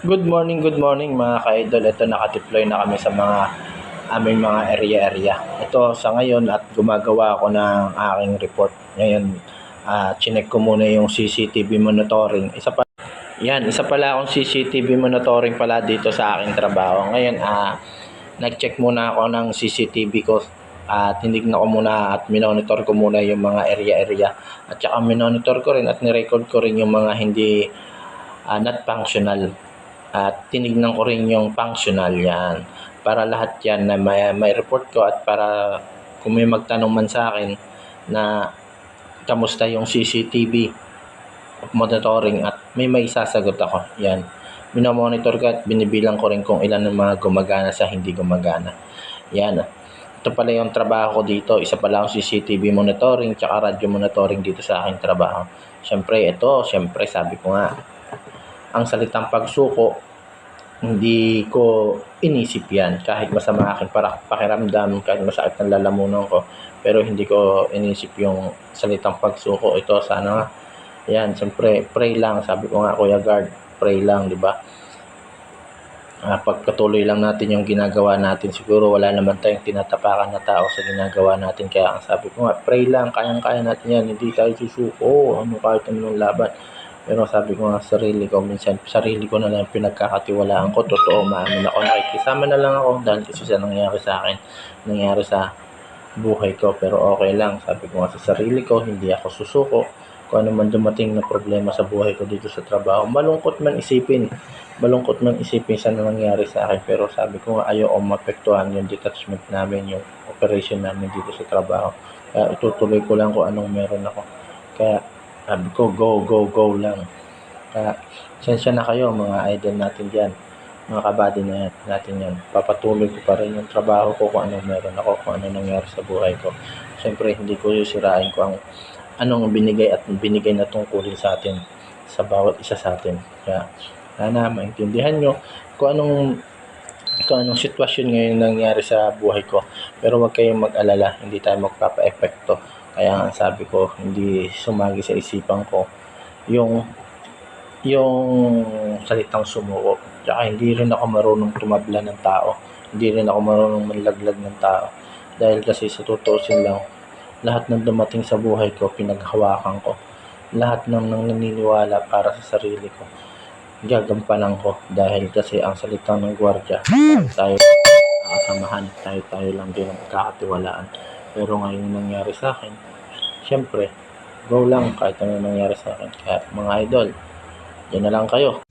Good morning mga ka-idol. Ito nakadeploy na kami sa mga aming mga area. Ito sa ngayon at gumagawa ako ng aking report. Ngayon, chinek ko muna yung CCTV monitoring. Isa pala akong CCTV monitoring pala dito sa aking trabaho. Ngayon, nag-check muna ako ng CCTV ko at tinignan ko muna at minonitor ko muna yung mga area. At saka minonitor ko rin at nirecord ko rin yung mga hindi not functional. At tinignan ko rin yung functional yan. Para lahat yan na may report ko at para kung may magtanong man sa akin na kamusta yung CCTV monitoring at may isasagot ako. Yan. Minomonitor ko at binibilang ko rin kung ilan ng mga gumagana sa hindi gumagana. Yan. Ito pala yung trabaho ko dito. Isa pala akong CCTV monitoring tsaka radio monitoring dito sa aking trabaho. Siyempre sabi ko nga, ang salitang pagsuko, hindi ko inisip yan. Kahit masama aking pakiramdam, kahit masakit ng lalamunan ko, pero hindi ko inisip yung salitang pagsuko. Ito sana nga, yan, siyempre, pray lang. Sabi ko nga, Kuya Guard, pray lang, di ba? Pagpatuloy lang natin yung ginagawa natin. Siguro wala naman tayong tinatapakan na tao sa ginagawa natin. Kaya sabi ko nga, pray lang, kayang-kaya natin yan. Hindi tayo susuko, kahit anong laban. Pero sabi ko nga sarili ko, minsan sarili ko na lang pinagkakatiwalaan ko. Totoo, maamin ako. Nakikisama na lang ako dahil kasi sa nangyari sa akin, nangyari sa buhay ko. Pero okay lang, sabi ko nga sa sarili ko, hindi ako susuko. Kung ano man dumating na problema sa buhay ko dito sa trabaho, malungkot man isipin sa nangyari sa akin. Pero sabi ko nga, ayaw mapektuhan yung detachment namin, yung operation namin dito sa trabaho. Kaya itutuloy ko lang kung anong meron ako. Kaya sabi ko, go lang. Kaya, sensya na kayo mga idol natin dyan. Mga kabady natin yan. Papatuloy ko pa rin yung trabaho ko kung anong meron ako, kung anong nangyari sa buhay ko. Siyempre, hindi ko sisirain ko ang anong binigay na tungkulin sa atin, sa bawat isa sa atin. Kaya, sana maintindihan nyo kung anong sitwasyon ngayon nangyari sa buhay ko. Pero huwag kayong mag-alala, hindi tayo magpapa-epekto. Kaya nga sabi ko, hindi sumagi sa isipan ko yung salitang sumuko. Tsaka hindi rin ako marunong tumabla ng tao. Hindi rin ako marunong manlaglag ng tao. Dahil kasi sa tutuusin lang, lahat ng dumating sa buhay ko, pinaghawakan ko. Lahat ng naniniwala para sa sarili ko, gagampanan ko. Dahil kasi ang salita ng gwardiya, tayo nakasamahan, tayo lang din ang magkakatiwalaan. Pero ngayon nangyari sa akin, siyempre, go lang kahit ano nangyari sa akin. Kaya mga idol, yan na lang kayo.